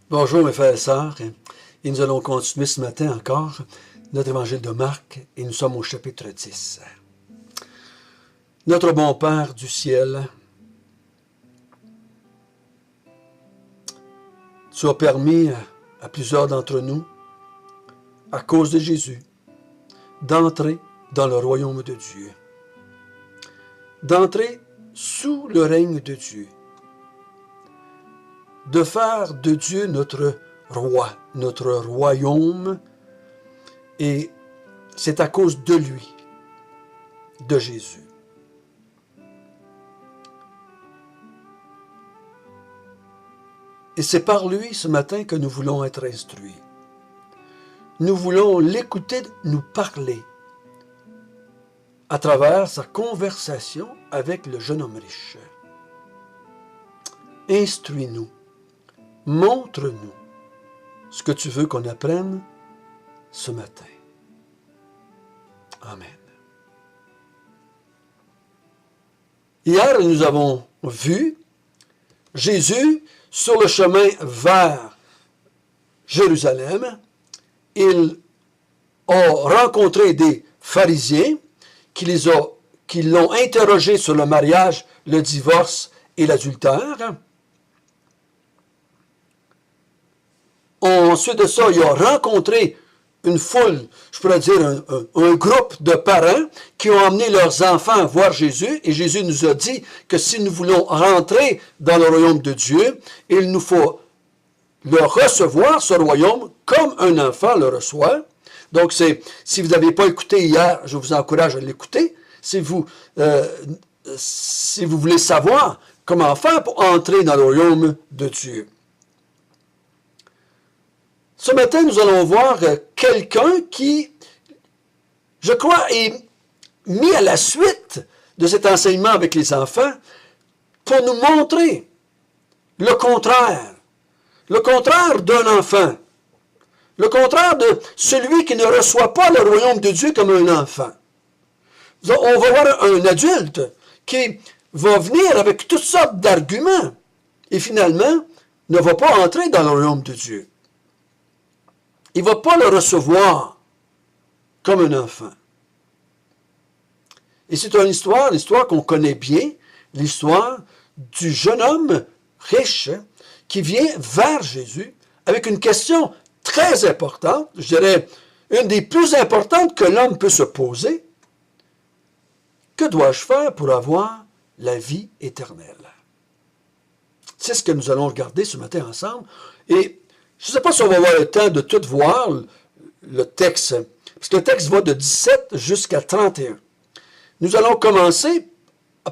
Bonjour mes frères et sœurs, et nous allons continuer ce matin encore notre évangile de Marc, et nous sommes au chapitre 10. Notre bon Père du ciel, tu as permis à plusieurs d'entre nous, à cause de Jésus, d'entrer dans le royaume de Dieu, d'entrer sous le règne de Dieu, de faire de Dieu notre roi, notre royaume, et c'est à cause de lui, de Jésus. Et c'est par lui ce matin que nous voulons être instruits. Nous voulons l'écouter nous parler à travers sa conversation avec le jeune homme riche. Instruis-nous, montre-nous ce que tu veux qu'on apprenne ce matin. Amen. Hier, nous avons vu Jésus sur le chemin vers Jérusalem. Il a rencontré des pharisiens qui l'ont interrogé sur le mariage, le divorce et l'adultère. Ensuite de ça, il a rencontré une foule, je pourrais dire un groupe de parents qui ont emmené leurs enfants voir Jésus. Et Jésus nous a dit que si nous voulons rentrer dans le royaume de Dieu, il nous faut le recevoir, ce royaume, comme un enfant le reçoit. Donc, si vous n'avez pas écouté hier, je vous encourage à l'écouter. Si vous voulez savoir comment faire pour entrer dans le royaume de Dieu. Ce matin, nous allons voir quelqu'un qui, je crois, est mis à la suite de cet enseignement avec les enfants pour nous montrer le contraire d'un enfant, le contraire de celui qui ne reçoit pas le royaume de Dieu comme un enfant. On va voir un adulte qui va venir avec toutes sortes d'arguments et finalement ne va pas entrer dans le royaume de Dieu. Il ne va pas le recevoir comme un enfant. Et c'est l'histoire qu'on connaît bien, l'histoire du jeune homme riche qui vient vers Jésus avec une question très importante, je dirais une des plus importantes que l'homme peut se poser. Que dois-je faire pour avoir la vie éternelle? C'est ce que nous allons regarder ce matin ensemble. Et je ne sais pas si on va avoir le temps de tout voir le texte, parce que le texte va de 17 jusqu'à 31. Nous allons commencer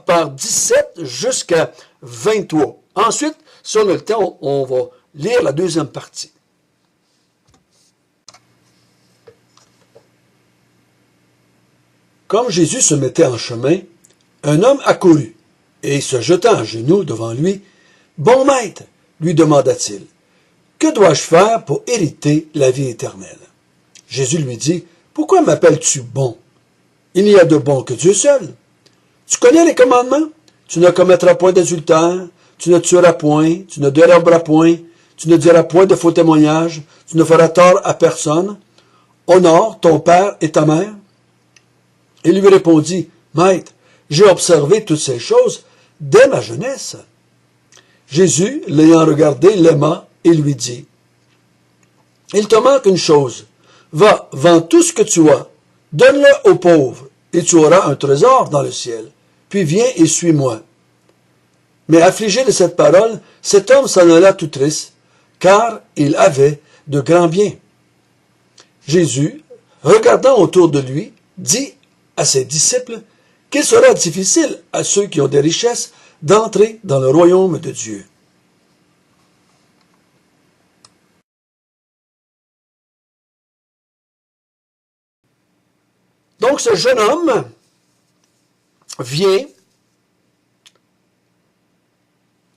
par 17 jusqu'à 23. Ensuite, si on a le temps, on va lire la deuxième partie. Comme Jésus se mettait en chemin, un homme accourut, et se jetant à genoux devant lui, « Bon maître, lui demanda-t-il, que dois-je faire pour hériter la vie éternelle? » Jésus lui dit, « Pourquoi m'appelles-tu bon? Il n'y a de bon que Dieu seul. Tu connais les commandements? Tu ne commettras point d'adultère, tu ne tueras point, tu ne déroberas point, tu ne diras point de faux témoignages, tu ne feras tort à personne. Honore ton père et ta mère. » Il lui répondit, « Maître, j'ai observé toutes ces choses dès ma jeunesse. » Jésus, l'ayant regardé, l'aima et lui dit, « Il te manque une chose. Va, vends tout ce que tu as, donne-le aux pauvres, et tu auras un trésor dans le ciel. Puis viens et suis-moi. » Mais affligé de cette parole, cet homme s'en alla tout triste, car il avait de grands biens. Jésus, regardant autour de lui, dit à ses disciples qu'il sera difficile à ceux qui ont des richesses d'entrer dans le royaume de Dieu. Donc ce jeune homme vient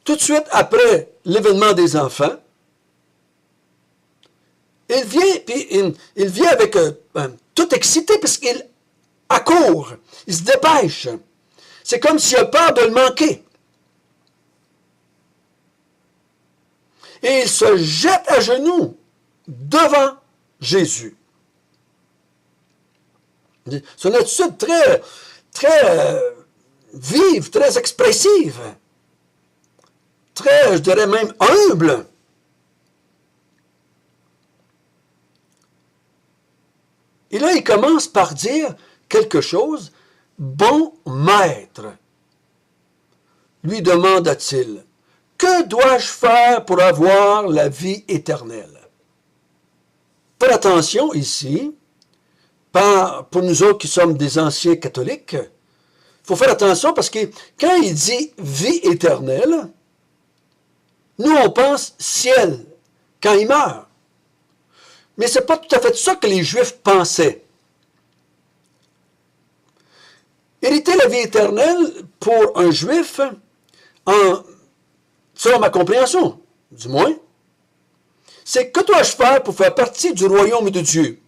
tout de suite après l'événement des enfants. Il vient, puis il vient avec tout excité parce qu'il accourt, il se dépêche. C'est comme s'il a peur de le manquer. et il se jette à genoux devant Jésus. C'est une attitude très vive, très expressive, très, je dirais même, humble. Et là, il commence par dire quelque chose. « Bon maître », lui demanda-t-il, « que dois-je faire pour avoir la vie éternelle? » Faites attention ici, pour nous autres qui sommes des anciens catholiques, il faut faire attention parce que quand il dit « vie éternelle », nous on pense « ciel » quand il meurt. Mais ce n'est pas tout à fait ça que les Juifs pensaient. Hériter la vie éternelle, pour un Juif, selon ma compréhension, du moins, c'est que dois-je faire pour faire partie du royaume de Dieu?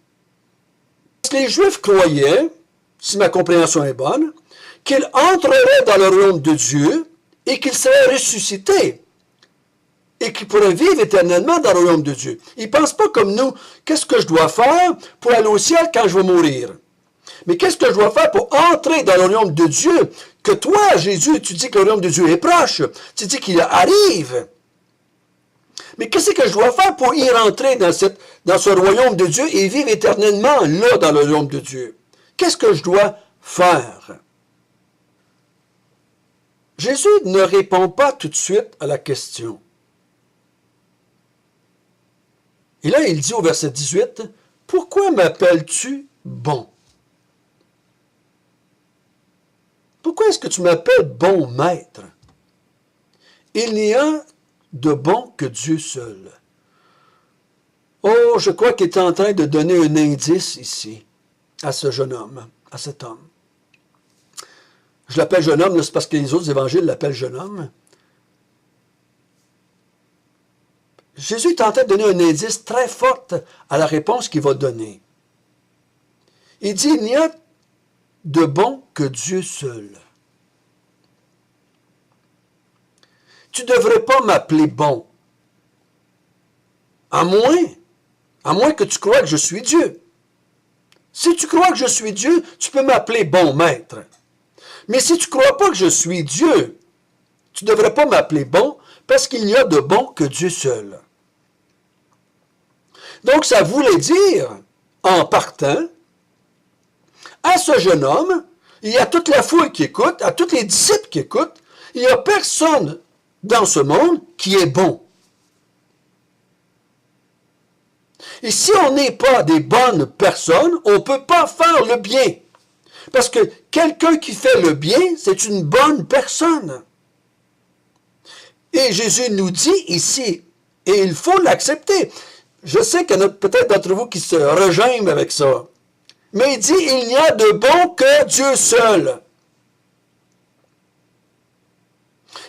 Parce que les Juifs croyaient, si ma compréhension est bonne, qu'ils entreraient dans le royaume de Dieu et qu'ils seraient ressuscités et qu'ils pourraient vivre éternellement dans le royaume de Dieu. Ils ne pensent pas comme nous, qu'est-ce que je dois faire pour aller au ciel quand je vais mourir? Mais qu'est-ce que je dois faire pour entrer dans le royaume de Dieu? Que toi, Jésus, tu dis que le royaume de Dieu est proche. Tu dis qu'il arrive. Mais qu'est-ce que je dois faire pour y rentrer dans ce royaume de Dieu et vivre éternellement là dans le royaume de Dieu? Qu'est-ce que je dois faire? Jésus ne répond pas tout de suite à la question. Et là, il dit au verset 18, « Pourquoi m'appelles-tu bon? » Pourquoi est-ce que tu m'appelles bon maître? Il n'y a de bon que Dieu seul. Oh, je crois qu'il est en train de donner un indice ici à ce jeune homme, à cet homme. Je l'appelle jeune homme, c'est parce que les autres évangiles l'appellent jeune homme. Jésus est en train de donner un indice très fort à la réponse qu'il va donner. Il dit, il n'y a de bon que Dieu seul. Tu ne devrais pas m'appeler bon. À moins que tu crois que je suis Dieu. Si tu crois que je suis Dieu, tu peux m'appeler bon maître. Mais si tu ne crois pas que je suis Dieu, tu ne devrais pas m'appeler bon, parce qu'il n'y a de bon que Dieu seul. Donc ça voulait dire, en partant, à ce jeune homme, il y a toute la foule qui écoute, à tous les disciples qui écoutent, il n'y a personne dans ce monde qui est bon. Et si on n'est pas des bonnes personnes, on ne peut pas faire le bien. Parce que quelqu'un qui fait le bien, c'est une bonne personne. Et Jésus nous dit ici, et il faut l'accepter. Je sais qu'il y en a peut-être d'entre vous qui se rejoignent avec ça. Mais il dit, il n'y a de bon que Dieu seul.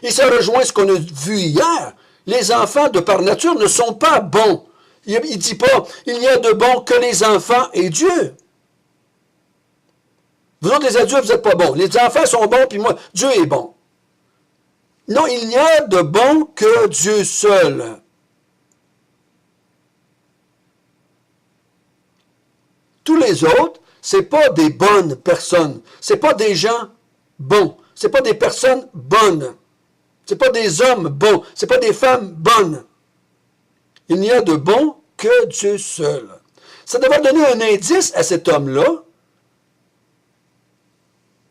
Et ça rejoint ce qu'on a vu hier. Les enfants, de par nature, ne sont pas bons. Il ne dit pas, il n'y a de bon que les enfants et Dieu. Vous autres, les adultes, vous n'êtes pas bons. Les enfants sont bons, puis moi, Dieu est bon. Non, il n'y a de bon que Dieu seul. Tous les autres, ce n'est pas des bonnes personnes. Ce n'est pas des gens bons. Ce n'est pas des personnes bonnes. Ce n'est pas des hommes bons. Ce n'est pas des femmes bonnes. Il n'y a de bon que Dieu seul. Ça devrait donner un indice à cet homme-là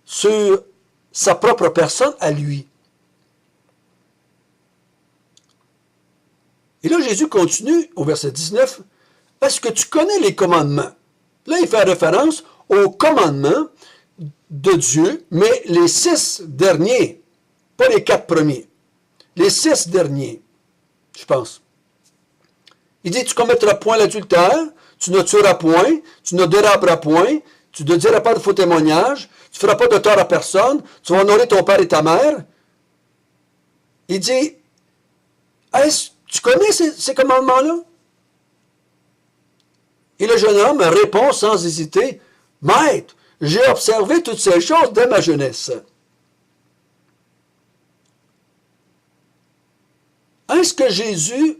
sur sa propre personne à lui. Et là, Jésus continue au verset 19. « Est-ce que tu connais les commandements? » Là, il fait référence aux commandements de Dieu, mais les 6 derniers, pas les 4 premiers. Les 6 derniers, je pense. Il dit, tu ne commettras point l'adultère, tu ne tueras point, tu ne déroberas point, tu ne diras pas de faux témoignages, tu ne feras pas de tort à personne, tu vas honorer ton père et ta mère. Il dit, tu connais ces commandements-là? Et le jeune homme répond sans hésiter, « Maître, j'ai observé toutes ces choses dès ma jeunesse. » Est-ce que Jésus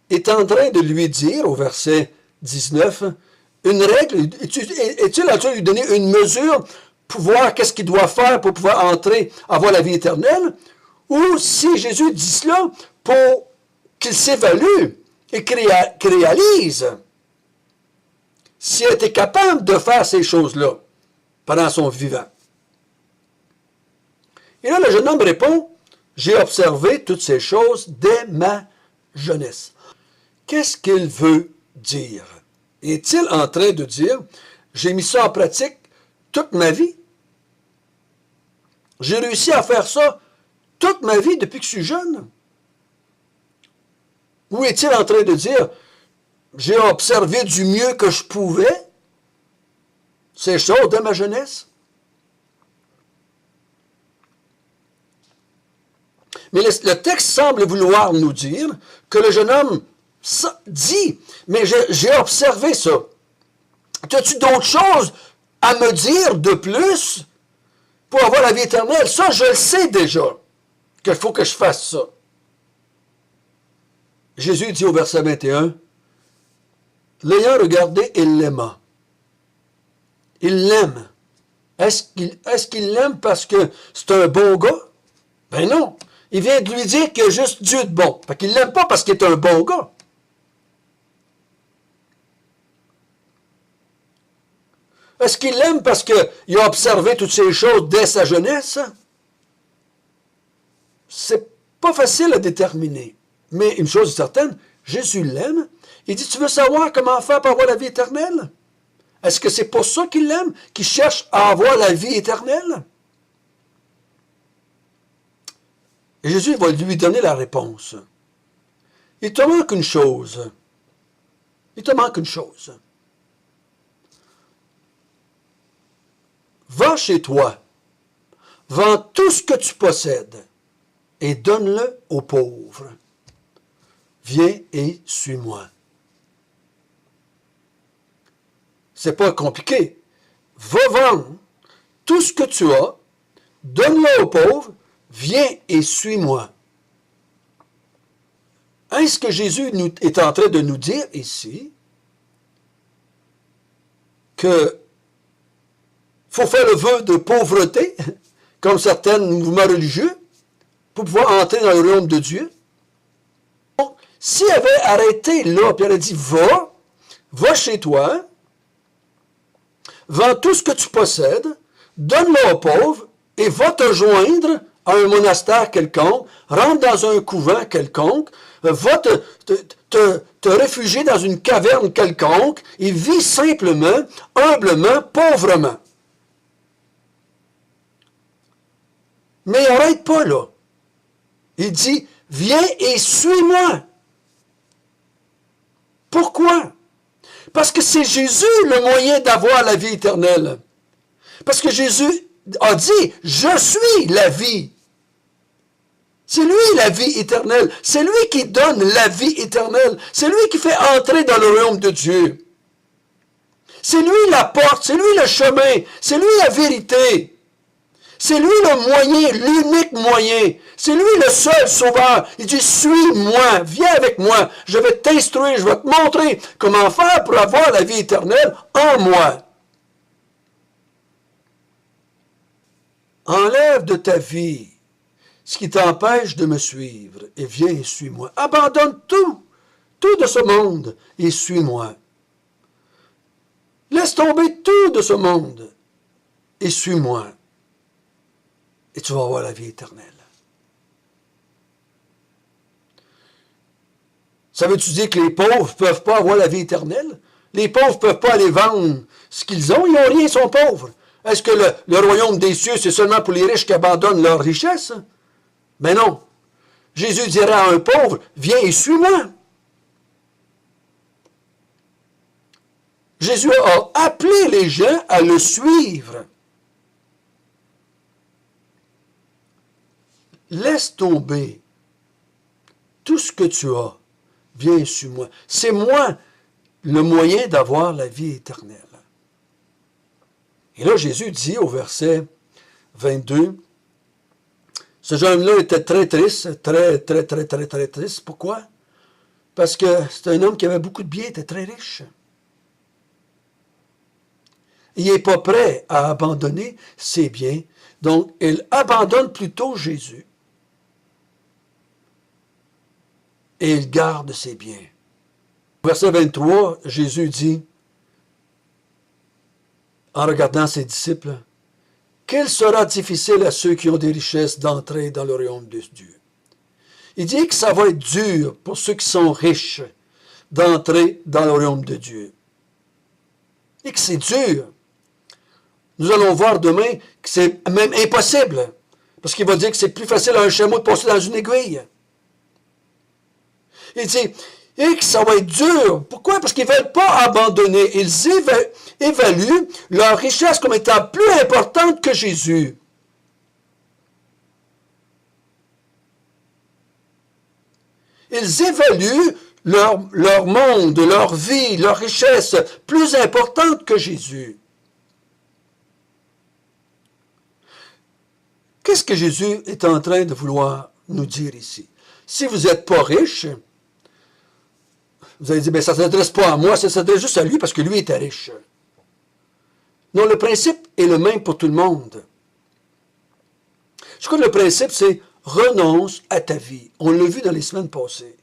est en train de lui dire, au verset 19, une règle, est-il en train de lui donner une mesure pour voir qu'est-ce qu'il doit faire pour pouvoir entrer, avoir la vie éternelle? Ou si Jésus dit cela pour qu'il s'évalue et qu'il réalise s'il était capable de faire ces choses-là pendant son vivant. Et là, le jeune homme répond, « J'ai observé toutes ces choses dès ma jeunesse. » Qu'est-ce qu'il veut dire? Est-il en train de dire, « J'ai mis ça en pratique toute ma vie? J'ai réussi à faire ça toute ma vie depuis que je suis jeune? » Ou est-il en train de dire, « J'ai observé du mieux que je pouvais ces choses dès ma jeunesse? » Mais le texte semble vouloir nous dire que le jeune homme dit, mais j'ai observé ça. As-tu d'autres choses à me dire de plus pour avoir la vie éternelle? Ça, je le sais déjà, qu'il faut que je fasse ça. Jésus dit au verset 21, l'ayant regardé, il l'aima. Il l'aime. Est-ce qu'il l'aime parce que c'est un bon gars? Ben non. Il vient de lui dire qu'il y a juste Dieu de bon. Fait qu'il ne l'aime pas parce qu'il est un bon gars. Est-ce qu'il l'aime parce qu'il a observé toutes ces choses dès sa jeunesse? C'est pas facile à déterminer. Mais une chose est certaine, Jésus l'aime. Il dit, tu veux savoir comment faire pour avoir la vie éternelle? Est-ce que c'est pour ça qu'il l'aime, qu'il cherche à avoir la vie éternelle? Et Jésus va lui donner la réponse. Il te manque une chose. Il te manque une chose. Va chez toi, vends tout ce que tu possèdes et donne-le aux pauvres. Viens et suis-moi. C'est pas compliqué. Va vendre tout ce que tu as, donne-le aux pauvres, viens et suis-moi. Est-ce que Jésus est en train de nous dire ici que faut faire le vœu de pauvreté, comme certains mouvements religieux, pour pouvoir entrer dans le royaume de Dieu? Donc, s'il avait arrêté là, puis il a dit, va chez toi, vends tout ce que tu possèdes, donne-le aux pauvres, et va te joindre à un monastère quelconque, rentre dans un couvent quelconque, va te réfugier dans une caverne quelconque, et vis simplement, humblement, pauvrement. Mais il n'arrête pas là. Il dit, viens et suis-moi. Pourquoi? Parce que c'est Jésus le moyen d'avoir la vie éternelle. Parce que Jésus a dit, je suis la vie. C'est lui la vie éternelle. C'est lui qui donne la vie éternelle. C'est lui qui fait entrer dans le royaume de Dieu. C'est lui la porte, c'est lui le chemin, c'est lui la vérité. C'est lui le moyen, l'unique moyen. C'est lui le seul sauveur. Il dit, suis-moi, viens avec moi. Je vais t'instruire, je vais te montrer comment faire pour avoir la vie éternelle en moi. Enlève de ta vie ce qui t'empêche de me suivre et viens et suis-moi. Abandonne tout de ce monde et suis-moi. Laisse tomber tout de ce monde et suis-moi. Et tu vas avoir la vie éternelle. Ça veut-tu dire que les pauvres ne peuvent pas avoir la vie éternelle? Les pauvres ne peuvent pas aller vendre ce qu'ils ont, ils n'ont rien, ils sont pauvres. Est-ce que le royaume des cieux, c'est seulement pour les riches qui abandonnent leur richesse? Mais non. Jésus dirait à un pauvre, viens et suis-moi. Jésus a appelé les gens à le suivre. Laisse tomber tout ce que tu as. Viens et suis-moi. C'est moi le moyen d'avoir la vie éternelle. Et là, Jésus dit au verset 22, ce jeune homme-là était très triste, très triste. Pourquoi? parce que c'est un homme qui avait beaucoup de biens, était très riche. Il n'est pas prêt à abandonner ses biens, donc il abandonne plutôt Jésus. Et il garde ses biens. Verset 23, Jésus dit, en regardant ses disciples, « Qu'il sera difficile à ceux qui ont des richesses d'entrer dans le royaume de Dieu. » Il dit que ça va être dur pour ceux qui sont riches d'entrer dans le royaume de Dieu. Et que c'est dur. Nous allons voir demain que c'est même impossible. Parce qu'il va dire que c'est plus facile à un chameau de passer dans une aiguille. Il dit, et que ça va être dur. Pourquoi? Parce qu'ils ne veulent pas abandonner. Ils évaluent leur richesse comme étant plus importante que Jésus. Ils évaluent leur monde, leur vie, leur richesse plus importante que Jésus. Qu'est-ce que Jésus est en train de vouloir nous dire ici? Si vous n'êtes pas riche, vous allez dire, ça ne s'adresse pas à moi, ça s'adresse juste à lui parce que lui était riche. Non, le principe est le même pour tout le monde. Je crois que le principe, c'est renonce à ta vie. On l'a vu dans les semaines passées.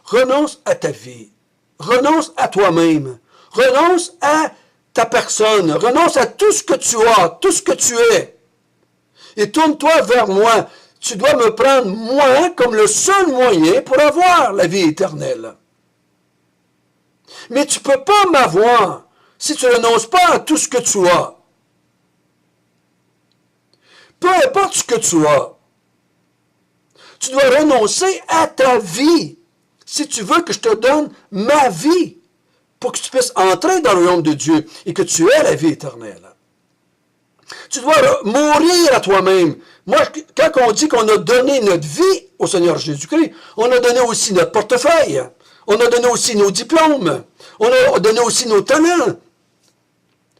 Renonce à ta vie. Renonce à toi-même. Renonce à ta personne. Renonce à tout ce que tu as, tout ce que tu es. Et tourne-toi vers moi. Tu dois me prendre, moi, comme le seul moyen pour avoir la vie éternelle. Mais tu ne peux pas m'avoir si tu ne renonces pas à tout ce que tu as. Peu importe ce que tu as. Tu dois renoncer à ta vie si tu veux que je te donne ma vie pour que tu puisses entrer dans le royaume de Dieu et que tu aies la vie éternelle. Tu dois mourir à toi-même. Moi, quand on dit qu'on a donné notre vie au Seigneur Jésus-Christ, on a donné aussi notre portefeuille. On a donné aussi nos diplômes. On a donné aussi nos talents.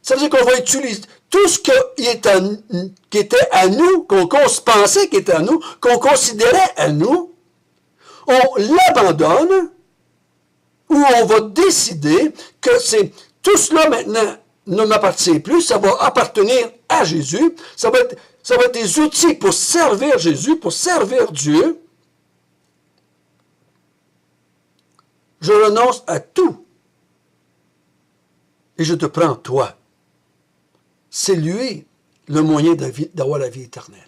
Ça veut dire qu'on va utiliser tout ce qui était à nous, qu'on pensait qui était à nous, qu'on considérait à nous, on l'abandonne, ou on va décider que tout cela maintenant ne m'appartient plus, ça va appartenir à Jésus, ça va être des outils pour servir Jésus, pour servir Dieu. Je renonce à tout et je te prends toi. C'est lui le moyen d'avoir la vie éternelle.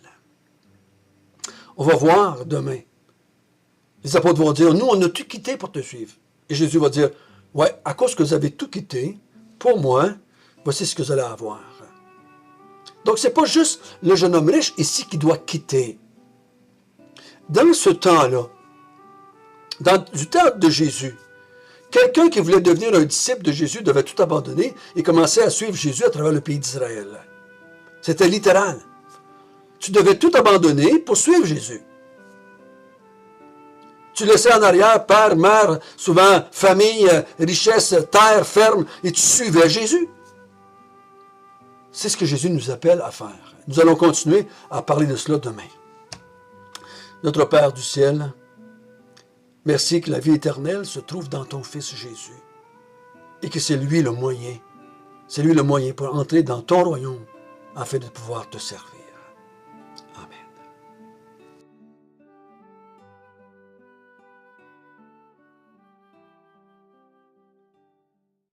On va voir demain. Les apôtres vont dire, nous, on a tout quitté pour te suivre. Et Jésus va dire, ouais, à cause que vous avez tout quitté, pour moi, voici ce que vous allez avoir. Donc, ce n'est pas juste le jeune homme riche ici qui doit quitter. Dans ce temps-là, du temps de Jésus, quelqu'un qui voulait devenir un disciple de Jésus devait tout abandonner et commencer à suivre Jésus à travers le pays d'Israël. C'était littéral. Tu devais tout abandonner pour suivre Jésus. Tu laissais en arrière père, mère, souvent famille, richesse, terre, ferme, et tu suivais Jésus. C'est ce que Jésus nous appelle à faire. Nous allons continuer à parler de cela demain. Notre Père du ciel, merci que la vie éternelle se trouve dans ton Fils Jésus et que c'est lui le moyen. C'est lui le moyen pour entrer dans ton royaume afin de pouvoir te servir.